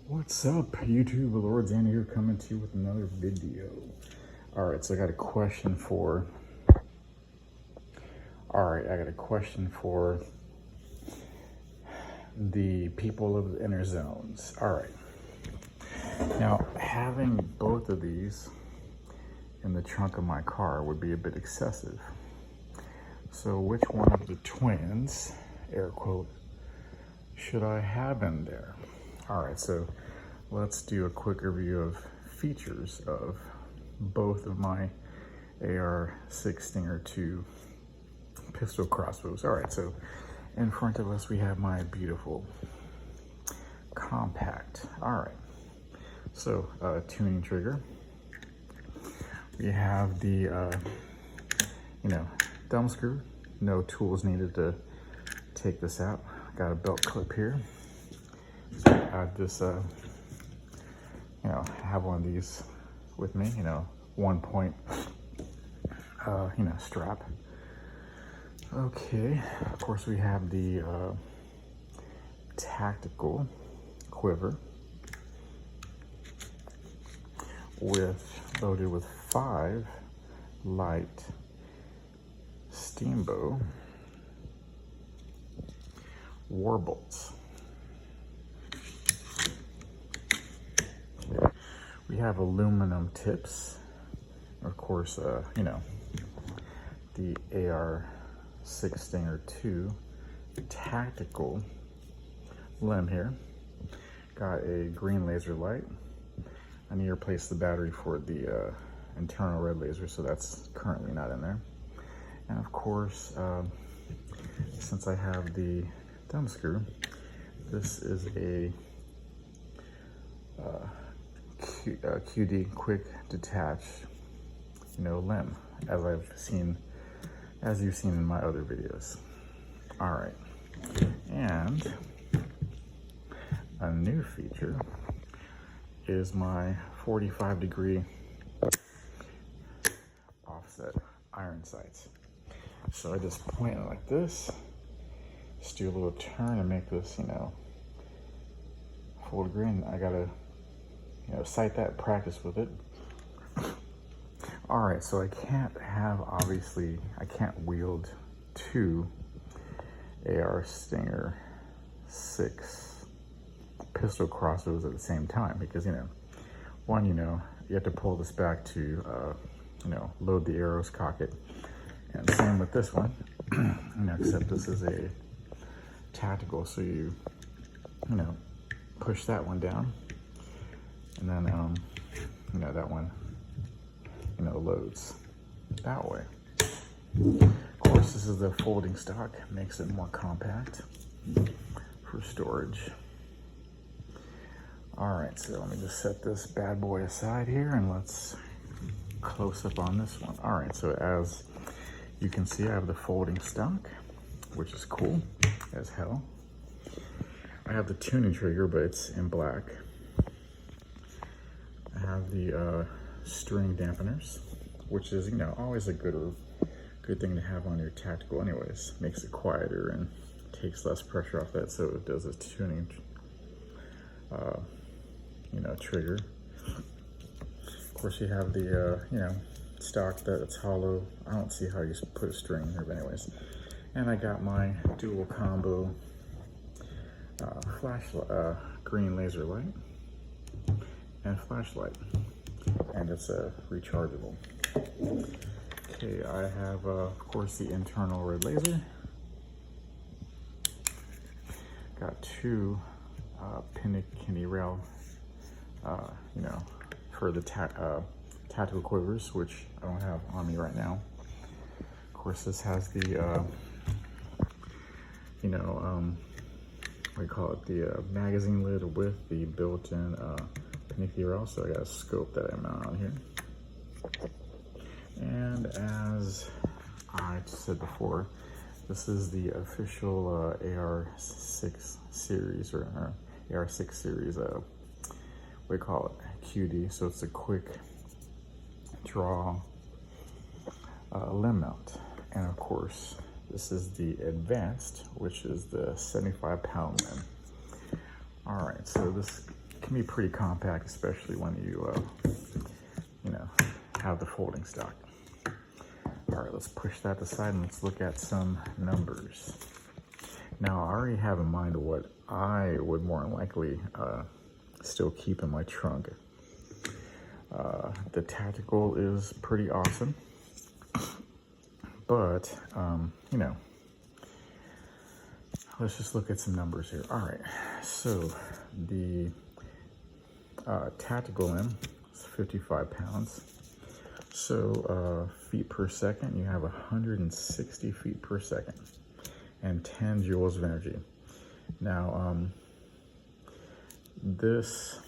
What's up, YouTube? Lord Xander here, coming to you with another video. Alright, so I got a question for the people of the inner zones. Alright. Now, having both of these in the trunk of my car would be a bit excessive. So which one of the twins, air quote, should I have in there? Alright, so let's do a quick review of features of both of my AR-6 Stinger 2 pistol crossbows. Alright, so in front of us we have my beautiful compact. Alright, so tuning trigger. We have the, thumb screw. No tools needed to take this out. Got a belt clip here. So I just, have one of these with me, 1 point, strap. Okay, of course we have the tactical quiver loaded with 5 light steambow war bolts. We have aluminum tips. Of course, the AR-6 Stinger 2 tactical limb here. Got a green laser light. I need to replace the battery for the internal red laser, so that's currently not in there. And of course, since I have the thumb screw, this is a QD quick detach, limb, as you've seen in my other videos. All right, and a new feature is my 45-degree offset iron sights. So I just point it like this, just do a little turn and make this, 4 degree, and I gotta, sight that, practice with it. All right, so I can't wield 2 AR Stinger 6 pistol crossbows at the same time because, one, you have to pull this back to, load the arrows, cock it. And same with this one, except this is a tactical, so you, push that one down, and then, that one, loads that way. Of course, this is the folding stock, makes it more compact for storage. All right, so let me just set this bad boy aside here and let's close up on this one. All right, so as you can see, I have the folding stock, which is cool as hell. I have the tuning trigger, but it's in black. I have the string dampeners, which is, always a good thing to have on your tactical anyways. Makes it quieter and takes less pressure off that, so it does a tuning, trigger. Of course, you have the, stock that's hollow. I don't see how you put a string in here, but anyways. And I got my dual combo green laser light and flashlight, and it's rechargeable. Okay, I have of course the internal red laser. Got 2 pinion rail, for the tactical quivers, which I don't have on me right now. Of course, this has the what do you call it, the magazine lid with the built-in pinion rail, so I got a scope that I mount on here. And as I said before, this is the official AR-6 series, or AR-6 series, what do you call it, QD, so it's a quick draw limb mount. And of course, this is the advanced, which is the 75-pound limb. All right, so this can be pretty compact, especially when you know, have the folding stock. All right, let's push that aside and let's look at some numbers. Now, I already have in mind what I would more than likely still keep in my trunk. The tactical is pretty awesome, but you know, let's just look at some numbers here. All right, so the tactical limb is 55 pounds. So feet per second, you have 160 feet per second and 10 joules of energy. Now, this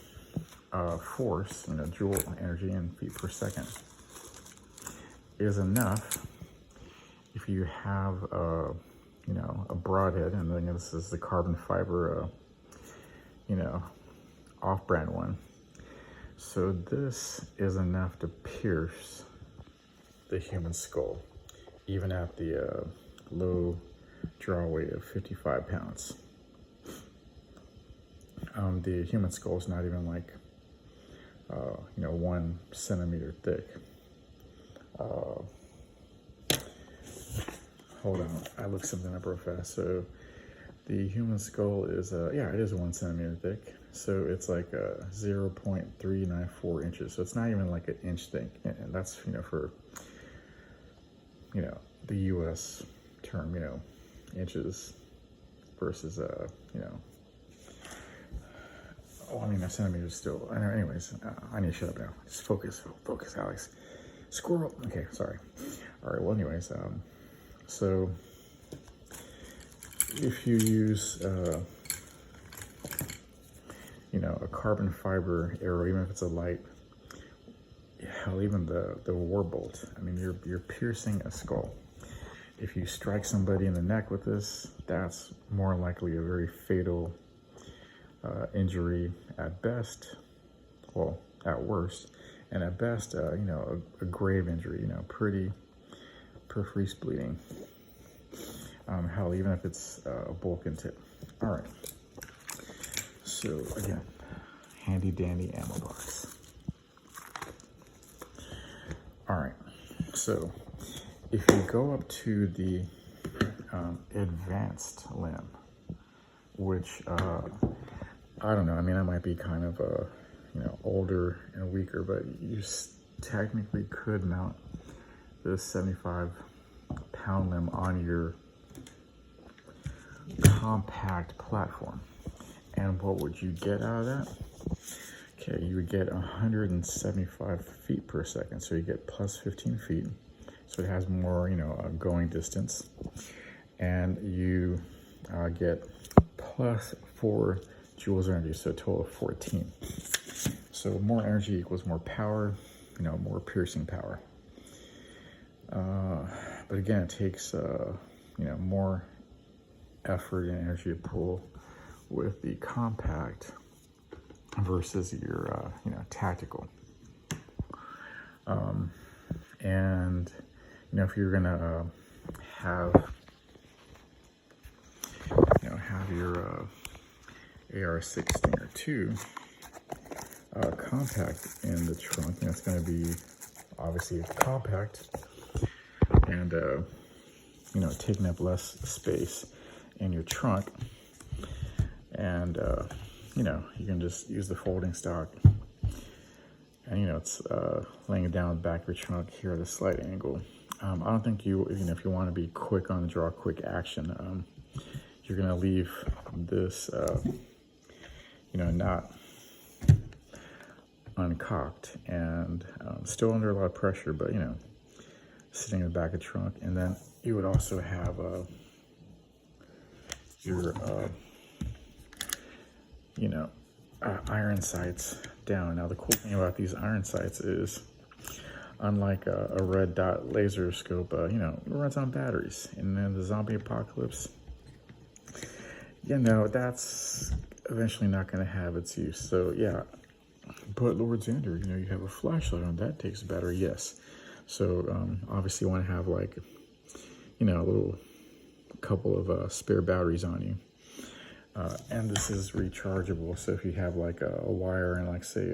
force, you know, joule energy in feet per second, is enough if you have, you know, a broadhead, and then this is the carbon fiber, you know, off-brand one. So this is enough to pierce the human skull, even at the low draw weight of 55 pounds. The human skull is not even like, you know, 1 centimeter thick. Hold on, I looked something up real fast. So the human skull is, yeah, it is 1 centimeter thick. So it's like 0.394 inches. So it's not even like an inch thick. And that's, you know, for, you know, the US term, you know, inches versus, you know, oh, I mean, a centimeter is still, anyways, I need to shut up now. Just focus, Alex. Squirrel. Okay, sorry. All right, well, anyways, so if you use, you know, a carbon fiber arrow, even if it's a light, hell, even the war bolt, I mean, you're piercing a skull. If you strike somebody in the neck with this, that's more likely a very fatal injury at best, well, at worst, and at best, you know, a grave injury, you know, pretty profuse bleeding. Hell, even if it's a Vulcan tip. All right. So again, handy dandy ammo box. All right. So if you go up to the advanced limb, which I don't know. I mean, I might be kind of you know, older and weaker, but you technically could mount this 75-pound limb on your compact platform. And what would you get out of that? Okay, you would get 175 feet per second. So you get plus 15 feet. So it has more, you know, going distance. And you get plus 4 joules of energy, so a total of 14. So more energy equals more power, you know, more piercing power. But again, it takes, you know, more effort and energy to pull with the compact versus your, you know, tactical. And, you know, if you're gonna have, you know, have your AR-16 or 2 compact in the trunk, and it's going to be obviously compact and you know, taking up less space in your trunk, and you know, you can just use the folding stock, and you know, it's laying it down the back of your trunk here at a slight angle. I don't think you know, if you want to be quick on the draw, quick action, you're going to leave this you know, not uncocked and still under a lot of pressure, but you know, sitting in the back of the trunk. And then you would also have your you know, iron sights down. Now the cool thing about these iron sights is, unlike a red dot laser scope, you know, it runs on batteries. And then the zombie apocalypse, you know, that's eventually not going to have its use. So yeah, but Lord Xander, you know, you have a flashlight on, that takes a battery, yes. So obviously you want to have, like, you know, a little couple of spare batteries on you. And this is rechargeable. So if you have like a wire and like say,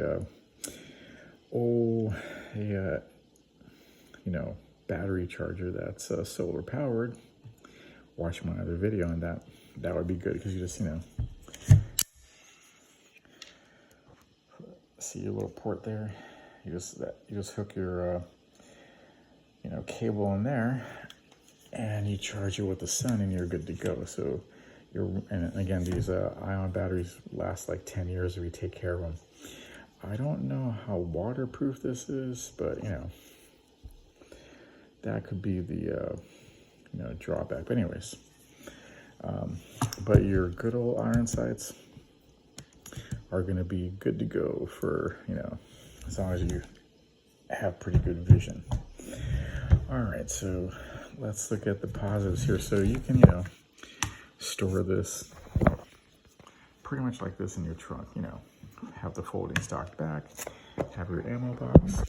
you know, battery charger that's solar powered, watch my other video on that. That would be good because you just, you know, see your little port there. You just hook your, you know, cable in there, and you charge it with the sun, and you're good to go. So and again, these ion batteries last like 10 years if you take care of them. I don't know how waterproof this is, but you know, that could be the you know, drawback. But anyways, but your good old iron sights are going to be good to go for, you know, as long as you have pretty good vision. All right, so let's look at the positives here. So you can, you know, store this pretty much like this in your trunk, you know, have the folding stock back, have your ammo box.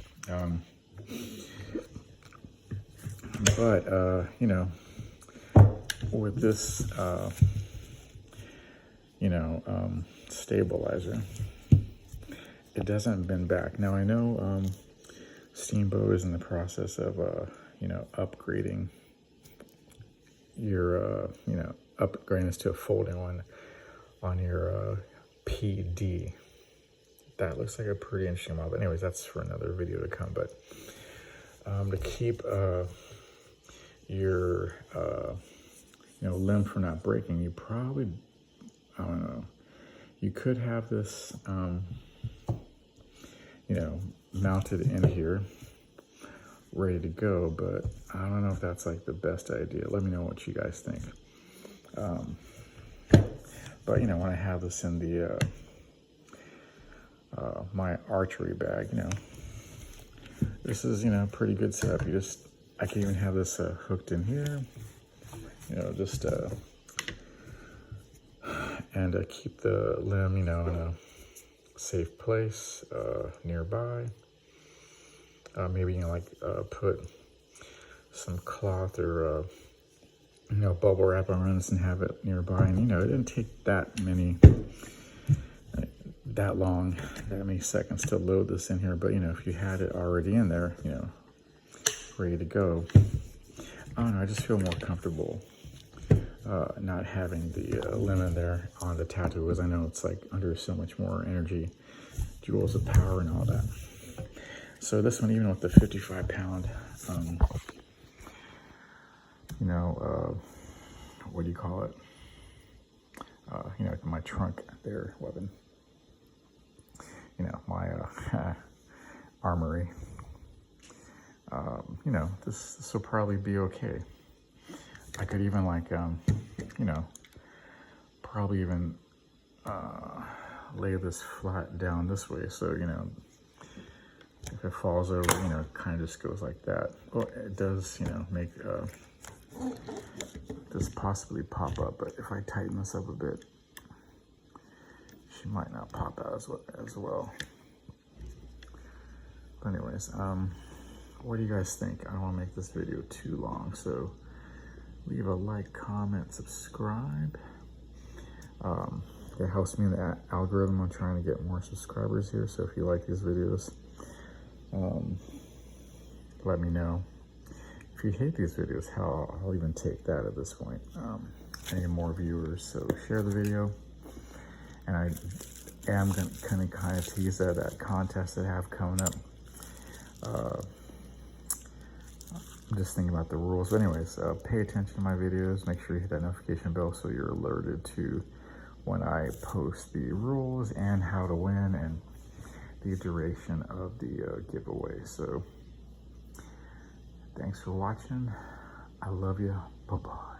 But you know, with this, you know, stabilizer, it doesn't bend back. Now I know Steamboat is in the process of, you know, upgrading your, you know, upgrading this to a folding one on your PD. That looks like a pretty interesting model. But anyways, that's for another video to come. But to keep your, you know, limb from not breaking, you probably, I don't know, you could have this, you know, mounted in here, ready to go, but I don't know if that's like the best idea. Let me know what you guys think. But you know, when I have this in the my archery bag, you know, this is, you know, pretty good setup. I can even have this hooked in here, you know, just and keep the limb, you know, in a safe place nearby. Maybe, you know, like put some cloth or you know, bubble wrap around this and have it nearby. And you know, it didn't take that many seconds to load this in here. But you know, if you had it already in there, you know, ready to go, I don't know, I just feel more comfortable not having the limb in there on the tattoo, because I know it's like under so much more energy, joules of power and all that. So this one, even with the 55-pound, you know, what do you call it? You know, my trunk there weapon. You know, my armory. You know, this will probably be okay. I could even like, you know, probably even lay this flat down this way. So, you know, if it falls over, you know, it kind of just goes like that. Well, it does, you know, make this possibly pop up, but if I tighten this up a bit, she might not pop out as well. But anyways, what do you guys think? I don't want to make this video too long, so leave a like, comment, subscribe. It helps me in the algorithm. I'm trying to get more subscribers here, so if you like these videos, let me know. If you hate these videos, hell, I'll even take that at this point. I need more viewers, so share the video. And I am going to kind of tease that contest that I have coming up. I'm just thinking about the rules. But anyways, pay attention to my videos. Make sure you hit that notification bell so you're alerted to when I post the rules and how to win and the duration of the giveaway. So thanks for watching. I love you. Bye-bye.